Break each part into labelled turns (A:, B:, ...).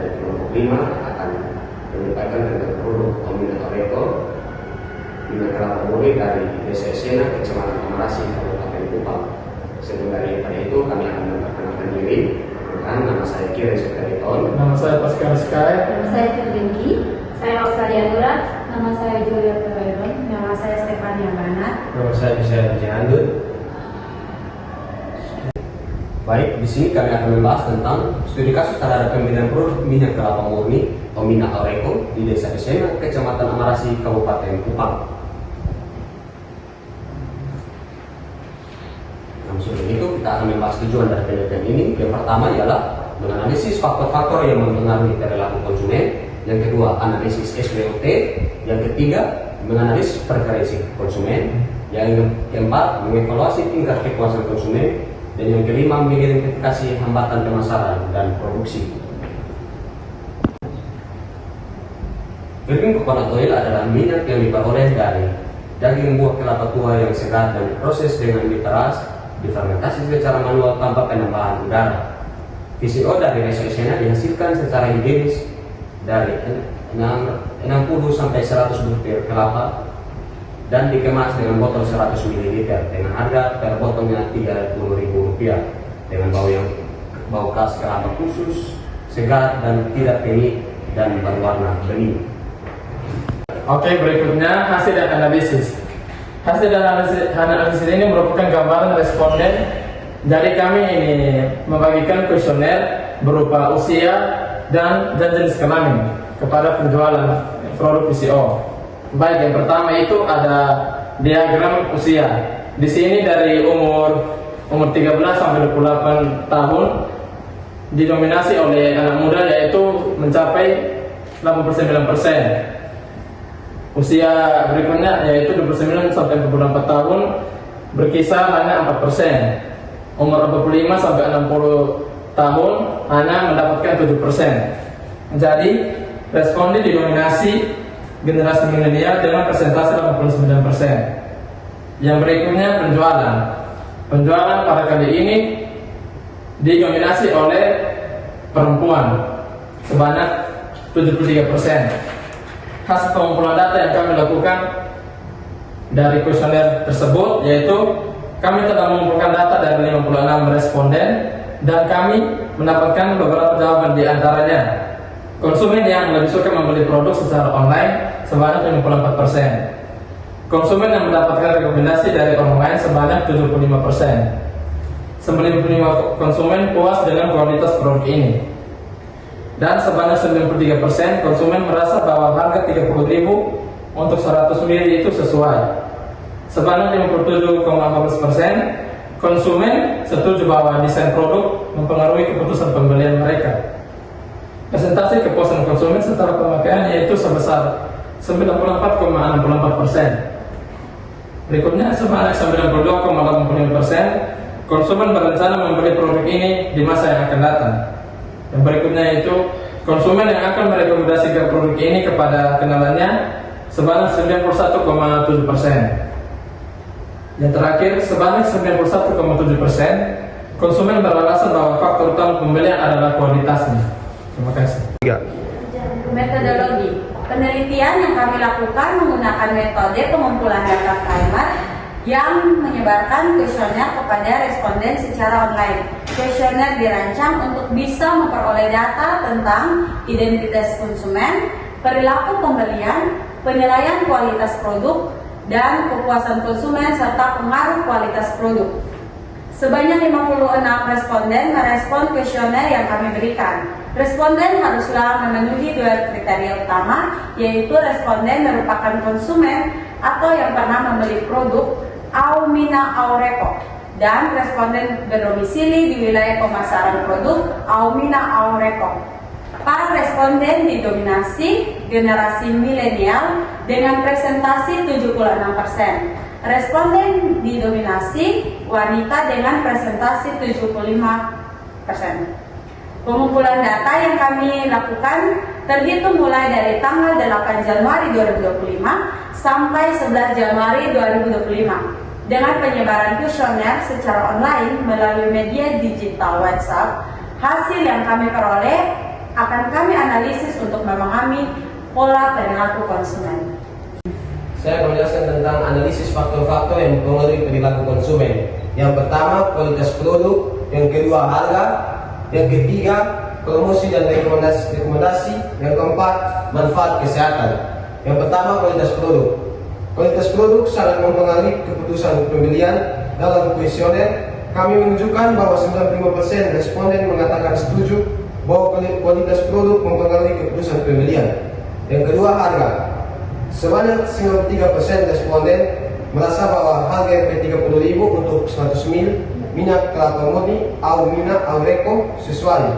A: dari kelompok 5 akan menyampaikan tentang produk Omina Oreko Mina Kelapa Murid dari Desa Esena, Kecamatan Amarasi, Kabupaten Kupang. Sebelum daripada itu kami akan memperkenalkan diri. Nama saya Kira Sekariton.
B: Nama saya Pascal Sky.
C: Nama saya Firlinki.
D: Saya Australia Nura.
C: Nama saya Julia Pereron.
D: Nama saya Stefania Bana.
E: Nama saya bisa Jahandut.
A: Baik, di sini kami akan membahas tentang studi kasus terhadap pembelian produk minyak kelapa murni atau Mina Oreko di Desa Esena, Kecamatan Amarasi, Kabupaten Kupang. Sebelum itu kita akan membahas tujuan dari penelitian ini. Yang pertama ialah menganalisis faktor-faktor yang mempengaruhi perilaku konsumen. Yang kedua, analisis SWOT. Yang ketiga, menganalisis preferensi konsumen. Yang keempat, mengevaluasi tingkat kepuasan konsumen. Dan yang kelima, mengidentifikasi hambatan pemasaran dan produksi. Virgin coconut oil adalah minyak yang diperoleh dari daging buah kelapa tua yang segar dan diproses dengan diperas, difermentasi secara manual tanpa penambahan udara. VCO dari Desa Esena dihasilkan secara higienis dari 60 sampai 100 butir kelapa dan dikemas dengan botol 100 ml dengan harga per botolnya Rp30.000 dengan bau khas kelapa khusus, segar dan tidak pengit dan berwarna bening.
B: Oke, berikutnya hasil dan analisis. Hasil dan analisis ini merupakan gambaran responden. Jadi kami ini membagikan kuesioner berupa usia dan jenis kelamin kepada penjualan produk VCO. Baik, yang pertama itu ada diagram usia. Di sini dari umur 13 sampai 28 tahun didominasi oleh anak muda, yaitu mencapai 89%. Usia berikutnya yaitu 29 sampai 44 tahun berkisar hanya 4%. Umur 45 sampai 60 tahun hanya mendapatkan 7%. Jadi responden didominasi generasi milenial dengan persentase 89%. Yang berikutnya penjualan. Penjualan pada kali ini didominasi oleh perempuan sebanyak 73%. Hasil pengumpulan data yang kami lakukan dari kuesioner tersebut, yaitu kami telah mengumpulkan data dari 56 responden dan kami mendapatkan beberapa jawaban. Di antaranya, konsumen yang lebih suka membeli produk secara online sebanyak 54%. Konsumen yang mendapatkan rekomendasi dari online sebanyak 75%. 95 konsumen puas dengan kualitas produk ini. Dan sebanyak 93% konsumen merasa bahwa harga Rp30.000 untuk 100 ml itu sesuai. Sebanyak 57,14% konsumen setuju bahwa desain produk mempengaruhi keputusan pembelian mereka. Persentase kepuasan konsumen setelah pemakaian yaitu sebesar 94,64%. Berikutnya sebanyak 92,85% konsumen berencana membeli produk ini di masa yang akan datang. Yang berikutnya itu konsumen yang akan merekomendasikan produk ini kepada kenalannya sebanyak 91,7%. Yang terakhir, sebanyak 91,7% konsumen beralasan bahwa faktor utama pembelian adalah kualitasnya. Terima kasih.
D: Metodologi. Penelitian yang kami lakukan menggunakan metode pengumpulan data primer yang menyebarkan kuesioner kepada responden secara online. Kuesioner dirancang untuk bisa memperoleh data tentang identitas konsumen, perilaku pembelian, penilaian kualitas produk, dan kepuasan konsumen serta pengaruh kualitas produk. Sebanyak 56 responden merespon kuesioner yang kami berikan. Responden haruslah memenuhi 2 kriteria utama, yaitu responden merupakan konsumen atau yang pernah membeli produk Mina Oreko dan responden berdomisili di wilayah pemasaran produk Mina Oreko. Para responden didominasi generasi milenial dengan presentasi 76%. Responden didominasi wanita dengan presentasi 75%. Pengumpulan data yang kami lakukan terhitung mulai dari tanggal 8 Januari 2025 sampai 11 Januari 2025 dengan penyebaran kuesioner secara online melalui media digital WhatsApp. Hasil yang kami peroleh akan kami analisis untuk memahami pola perilaku konsumen.
E: Saya akan menjelaskan tentang analisis faktor-faktor yang mempengaruhi perilaku konsumen. Yang pertama, kualitas produk. Yang kedua, harga. Yang ketiga, promosi dan rekomendasi. Yang keempat, manfaat kesehatan. Yang pertama, kualitas produk. Kualitas produk sangat mempengaruhi keputusan pembelian. Dalam kuesioner, kami menunjukkan bahwa 95% responden mengatakan setuju bahwa kualitas produk mempengaruhi keputusan pembelian. Yang kedua, harga. Sebanyak 93% responden merasa bahwa harga Rp30.000 untuk 100 ml minyak kelapa murni Aumina Aureko sesuai.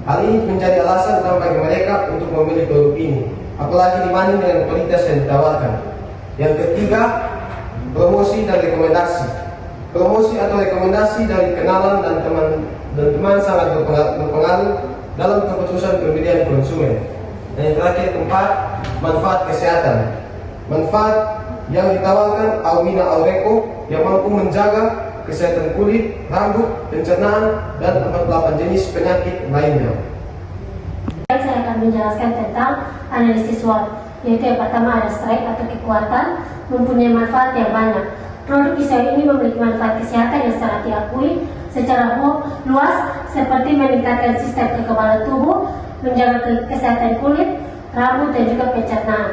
E: Hal ini menjadi alasan utama bagi mereka untuk memilih produk ini, apalagi dibanding dengan kualitas yang ditawarkan. Yang ketiga, promosi dan rekomendasi. Promosi atau rekomendasi dari kenalan dan teman sangat berpengaruh dalam keputusan pembelian konsumen. Dan yang terakhir, keempat, manfaat kesehatan. Manfaat yang ditawarkan Aumina Aureko yang mampu menjaga kesehatan kulit, rambut, pencernaan, dan 48 jenis penyakit lainnya.
F: Saya akan menjelaskan tentang analisis SWOT, yaitu yang pertama ada strength atau kekuatan, mempunyai manfaat yang banyak. Produk ISEO ini memiliki manfaat kesehatan yang sangat diakui secara luas, seperti meningkatkan sistem kekebalan tubuh, menjaga kesehatan kulit, rambut, dan juga pencernaan.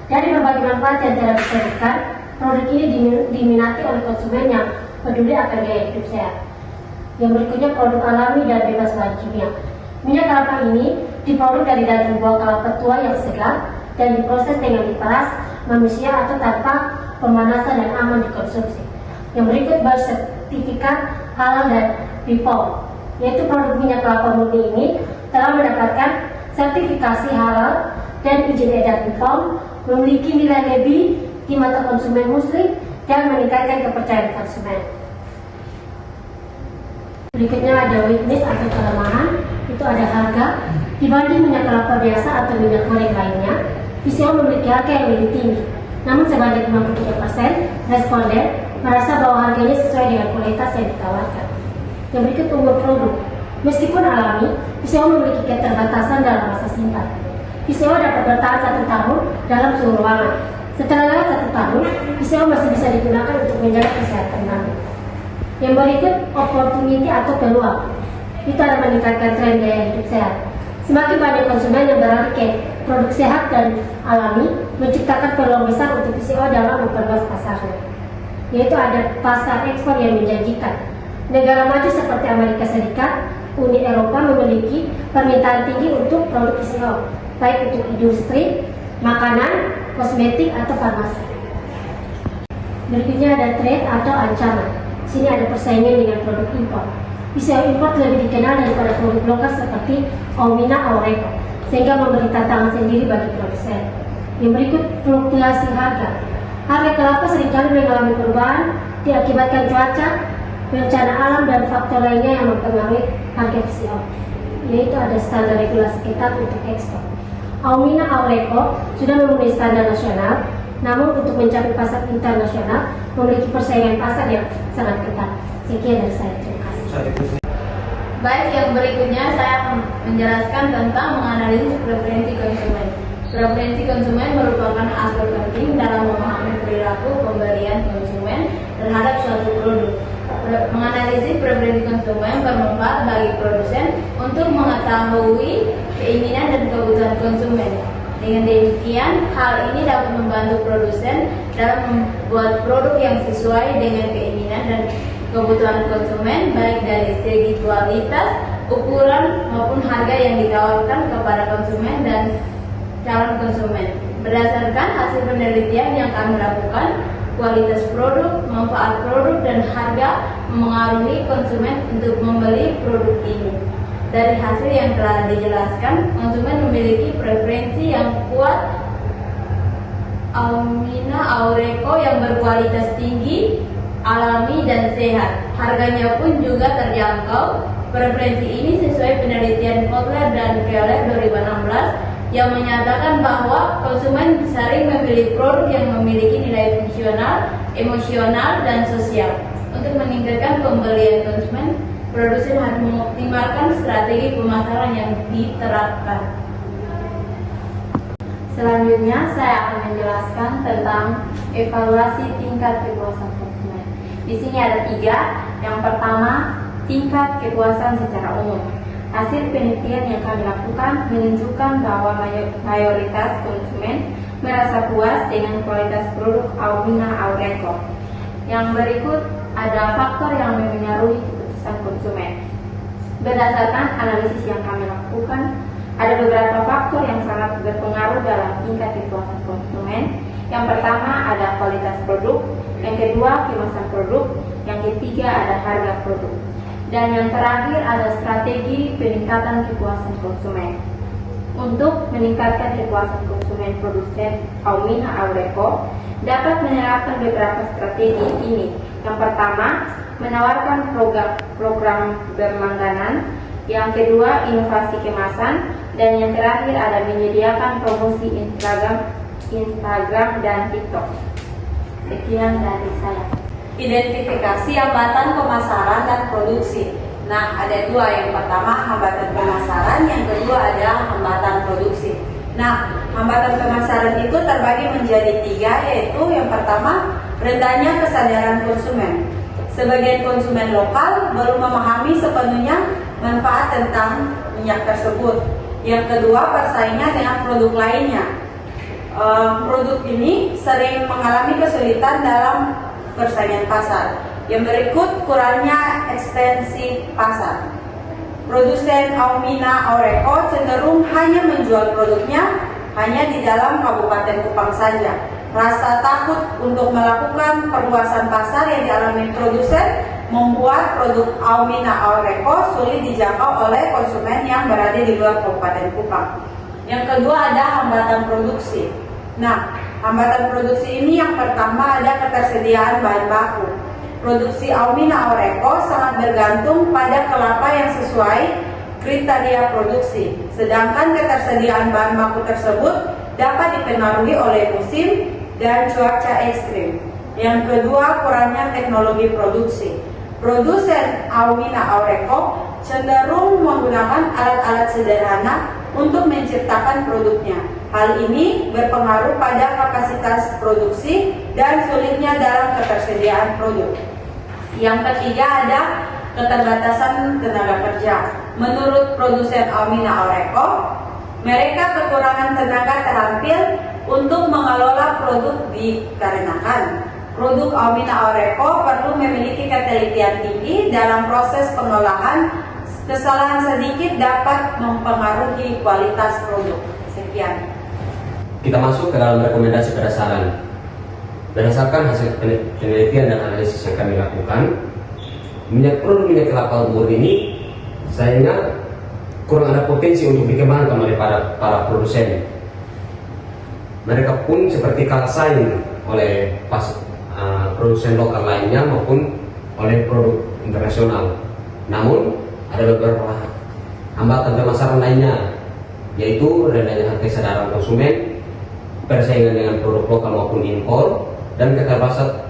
F: Dari berbagai manfaat yang telah disebutkan, produk ini diminati oleh konsumen yang peduli akan gaya hidup sehat. Yang berikutnya, produk alami dan bebas bahan kimia. Minyak kelapa ini diperoleh dari daging buah kelapa tua yang segar dan diproses dengan diperas manusia atau tanpa pemanasan dan aman dikonsumsi. Yang berikut bersertifikat halal dan BPOM, yaitu produk minyak kelapa murni ini telah mendapatkan sertifikasi halal dan izin edar BPOM, memiliki nilai lebih di mata konsumen muslim dan meningkatkan kepercayaan konsumen. Berikutnya ada weakness atau kelemahan, itu ada harga. Dibanding minyak kelapa biasa atau minyak goreng lainnya, ISEO memiliki harga yang lebih tinggi. Namun sebanyak 53% responden merasa bahwa harganya sesuai dengan kualitas yang ditawarkan. Yang berikut umur produk. Meskipun alami, ISEO memiliki keterbatasan dalam masa simpan. ISEO dapat bertahan 1 tahun dalam suhu ruangan. Setelah lewat 1 tahun, ISEO masih bisa digunakan untuk menjaga kesehatan rambut. Yang berikut opportunity atau peluang. Itu adalah meningkatkan tren gaya hidup sehat. Semakin banyak konsumen yang beralih ke produk sehat dan alami, menciptakan peluang besar untuk ISEO dalam memperluas pasarnya. Yaitu ada pasar ekspor yang menjanjikan. Negara maju seperti Amerika Serikat, Uni Eropa memiliki permintaan tinggi untuk produk ISEO, baik untuk industri, makanan, kosmetik, atau farmasi. Berikutnya ada threat atau ancaman. Sini ada persaingan dengan produk impor. ISEO import lebih dikenal daripada produk lokal seperti Aumina Aureko, sehingga memberi tantangan sendiri bagi produsen. Yang berikut fluktuasi harga. Harga kelapa seringkali mengalami perubahan diakibatkan cuaca, bencana alam, dan faktor lainnya yang mempengaruhi harga ISEO. Yaitu ada standar regulasi ketat untuk ekspor. Aumina Aureko sudah memenuhi standar nasional, namun untuk mencapai pasar internasional memiliki persaingan pasar yang sangat ketat. Sekian dari saya, terima kasih.
C: Baik, yang berikutnya saya akan menjelaskan tentang menganalisis preferensi konsumen. Preferensi konsumen merupakan aspek penting dalam memahami perilaku pembelian konsumen terhadap suatu produk. Menganalisis preferensi konsumen bermanfaat bagi produsen untuk mengetahui keinginan dan kebutuhan konsumen. Dengan demikian, hal ini dapat membantu produsen dalam membuat produk yang sesuai dengan keinginan dan kebutuhan konsumen, baik dari segi kualitas, ukuran, maupun harga yang ditawarkan kepada konsumen dan calon konsumen. Berdasarkan hasil penelitian yang kami lakukan, kualitas produk, manfaat produk, dan harga memengaruhi konsumen untuk membeli produk ini. Dari hasil yang telah dijelaskan, konsumen memiliki preferensi yang kuat Aumina Aureko yang berkualitas tinggi, alami, dan sehat. Harganya pun juga terjangkau. Preferensi ini sesuai penelitian Kotler dan Keller 2016 yang menyatakan bahwa konsumen sering memilih produk yang memiliki nilai fungsional, emosional, dan sosial. Untuk meningkatkan pembelian konsumen, produsen harus mengoptimalkan strategi pemasaran yang diterapkan. Selanjutnya saya akan menjelaskan tentang evaluasi tingkat kepuasan konsumen. Di sini ada 3. Yang pertama, tingkat kepuasan secara umum. Hasil penelitian yang kami lakukan menunjukkan bahwa mayoritas konsumen merasa puas dengan kualitas produk Aumina Aureco. Yang berikut ada faktor yang memengaruhi keputusan konsumen. Berdasarkan analisis yang kami lakukan, ada beberapa faktor yang sangat berpengaruh dalam tingkat kepuasan konsumen. Yang pertama ada kualitas produk, yang kedua kemasan produk, yang ketiga ada harga produk. Dan yang terakhir ada strategi peningkatan kepuasan konsumen. Untuk meningkatkan kepuasan konsumen produsen Aumina Aureco dapat menerapkan beberapa strategi ini. Yang pertama, menawarkan program berlangganan. Yang kedua, inovasi kemasan. Dan yang terakhir ada menyediakan promosi Instagram dan TikTok. Sekian dari saya.
D: Identifikasi hambatan pemasaran dan produksi. Nah, ada 2. Yang pertama hambatan pemasaran, yang kedua adalah hambatan produksi. Nah, hambatan pemasaran itu terbagi menjadi 3, yaitu yang pertama, rendahnya kesadaran konsumen. Sebagian konsumen lokal belum memahami sepenuhnya manfaat tentang minyak tersebut. Yang kedua, persaingan dengan produk lainnya. Produk ini sering mengalami kesulitan dalam persaingan pasar. Yang berikut, kurangnya ekstensi pasar. Produsen Aumina Aureco cenderung hanya menjual produknya hanya di dalam Kabupaten Kupang saja. Rasa takut untuk melakukan perluasan pasar yang dialami produsen membuat produk Aumina Aureco sulit dijangkau oleh konsumen yang berada di luar Kabupaten Kupang. Yang kedua ada hambatan produksi. Nah, hambatan produksi ini yang pertama ada ketersediaan bahan baku. Produksi Aumina Aureco sangat bergantung pada kelapa yang sesuai kriteria produksi. Sedangkan ketersediaan bahan baku tersebut dapat dipengaruhi oleh musim dan cuaca ekstrim. Yang kedua, kurangnya teknologi produksi. Produsen Aumina Aureco cenderung menggunakan alat-alat sederhana untuk menciptakan produknya. Hal ini berpengaruh pada kapasitas produksi dan sulitnya dalam ketersediaan produk. Yang ketiga ada keterbatasan tenaga kerja. Menurut produsen Aumina Aureco, mereka kekurangan tenaga terampil untuk mengelola produk dikarenakan produk Aumina Aureco perlu memiliki ketelitian tinggi dalam proses pengolahan. Kesalahan sedikit dapat mempengaruhi kualitas produk. Sekian.
A: Kita masuk ke dalam rekomendasi pada saran. Berdasarkan hasil penelitian dan analisis yang kami lakukan, produk minyak kelapa murni ini sayangnya kurang ada potensi untuk dikembangkan oleh para produsen. Mereka pun seperti kalah saing oleh produsen lokal lainnya maupun oleh produk internasional. Namun ada beberapa hambatan pemasaran lainnya, yaitu rendahnya kesadaran konsumen, persaingan dengan produk lokal maupun impor, dan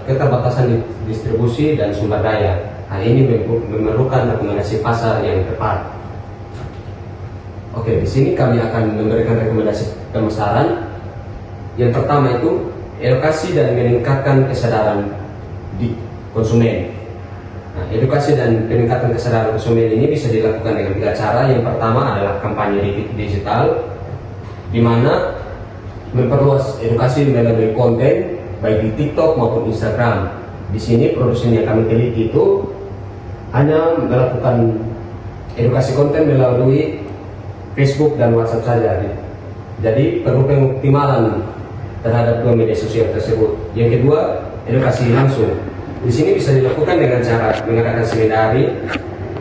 A: keterbatasan distribusi dan sumber daya. Hal ini memerlukan rekomendasi pasar yang tepat. Oke, di sini kami akan memberikan rekomendasi pemasaran. Yang pertama itu edukasi dan meningkatkan kesadaran di konsumen. Nah, edukasi dan peningkatan kesadaran konsumen ini bisa dilakukan dengan 3 cara. Yang pertama adalah kampanye digital, di mana memperluas edukasi melalui konten baik di TikTok maupun Instagram. Di sini produsen yang kami teliti itu hanya melakukan edukasi konten melalui Facebook dan WhatsApp saja. Jadi perlu pengoptimalan terhadap 2 media sosial tersebut. Yang kedua, edukasi langsung. Di sini bisa dilakukan dengan cara mengadakan seminar,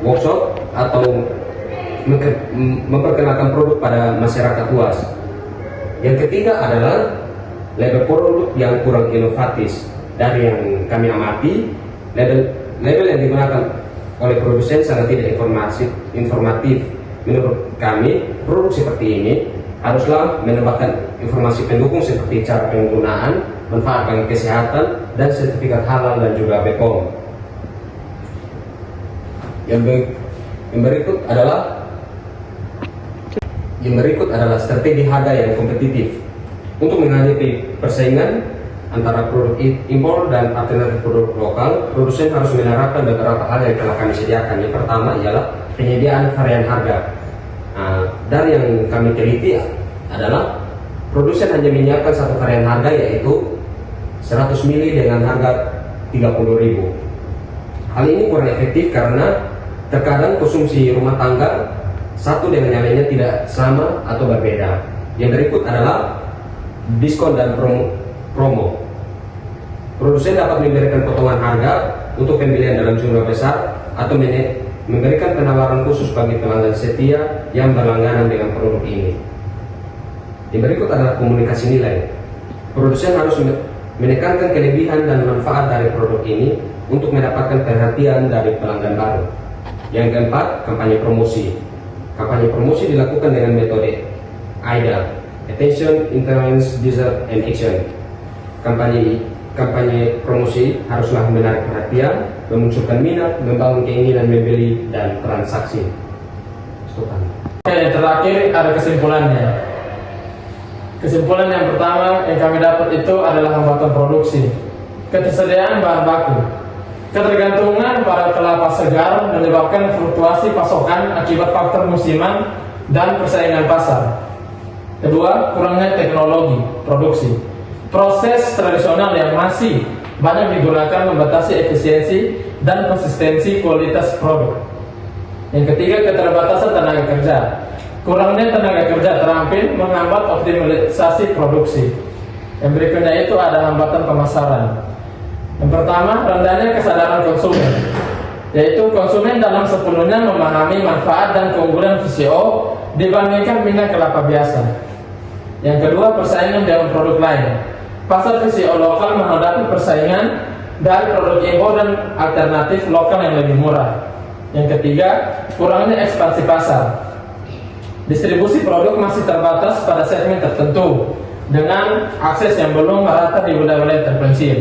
A: workshop, atau memperkenalkan produk pada masyarakat luas. Yang ketiga adalah label produk yang kurang inovatif. Dari yang kami amati, label yang digunakan oleh produsen sangat tidak informatif. Menurut kami, produk seperti ini haruslah menambahkan informasi pendukung seperti cara penggunaan, manfaat bagi kesehatan, dan sertifikat halal dan juga BPOM. Yang berikut adalah strategi harga yang kompetitif. Untuk menghadapi persaingan antara produk impor dan alternatif produk lokal, produsen harus menerapkan beberapa hal yang telah kami sediakan. Yang pertama ialah penyediaan varian harga. Dari yang kami teliti adalah produsen hanya menyiapkan satu varian harga, yaitu 100 ml dengan harga 30.000. Hal ini kurang efektif karena terkadang konsumsi rumah tangga satu dengan yang lainnya tidak sama atau berbeda. Yang berikut adalah diskon dan promo. Produsen dapat memberikan potongan harga untuk pembelian dalam jumlah besar atau memberikan penawaran khusus bagi pelanggan setia yang berlangganan dengan produk ini. Yang berikut adalah komunikasi nilai. Produsen harus menekankan kelebihan dan manfaat dari produk ini untuk mendapatkan perhatian dari pelanggan baru. Yang keempat, kampanye promosi. Kampanye promosi dilakukan dengan metode AIDA, Attention, Influence, Desire, and Action. Kampanye promosi haruslah menarik perhatian, memunculkan minat, membangun keinginan membeli, dan transaksi.
B: Oke, yang terakhir ada kesimpulannya. Kesimpulan yang pertama yang kami dapat itu adalah hambatan produksi, ketersediaan bahan baku, ketergantungan pada kelapa segar menyebabkan fluktuasi pasokan akibat faktor musiman dan persaingan pasar. Kedua, kurangnya teknologi produksi. Proses tradisional yang masih banyak digunakan membatasi efisiensi dan konsistensi kualitas produk. Yang ketiga, keterbatasan tenaga kerja. Kurangnya tenaga kerja terampil menghambat optimalisasi produksi. Yang berikutnya itu ada hambatan pemasaran. Yang pertama, rendahnya kesadaran konsumen, yaitu konsumen dalam sepenuhnya memahami manfaat dan keunggulan VCO dibandingkan minyak kelapa biasa. Yang kedua, persaingan dengan produk lain. Pasar VCO lokal menghadapi persaingan dari produk impor dan alternatif lokal yang lebih murah. Yang ketiga, kurangnya ekspansi pasar. Distribusi produk masih terbatas pada segmen tertentu dengan akses yang belum merata di wilayah-wilayah terpencil.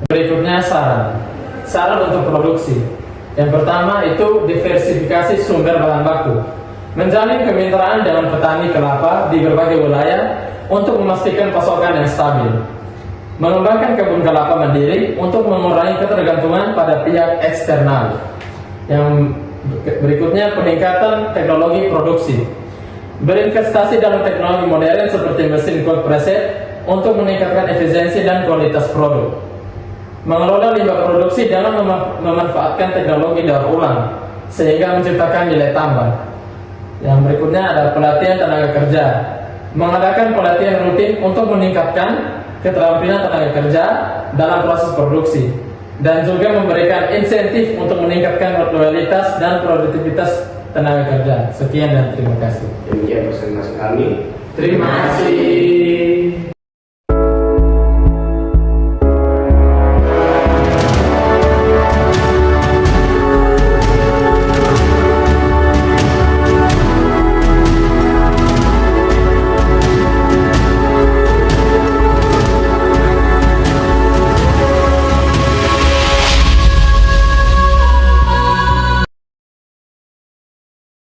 B: Berikutnya saran untuk produksi. Yang pertama itu diversifikasi sumber bahan baku. Menjalin kemitraan dengan petani kelapa di berbagai wilayah untuk memastikan pasokan yang stabil. Mengembangkan kebun kelapa mandiri untuk mengurangi ketergantungan pada pihak eksternal. Yang berikutnya peningkatan teknologi produksi. Berinvestasi dalam teknologi modern seperti mesin cold preset untuk meningkatkan efisiensi dan kualitas produk. Mengelola limbah produksi dengan memanfaatkan teknologi daur ulang sehingga menciptakan nilai tambah. Yang berikutnya ada pelatihan tenaga kerja. Mengadakan pelatihan rutin untuk meningkatkan keterampilan tenaga kerja dalam proses produksi dan juga memberikan insentif untuk meningkatkan loyalitas dan produktivitas tenaga kerja. Sekian dan terima kasih.
A: Demikian presentasi kami.
B: Terima kasih.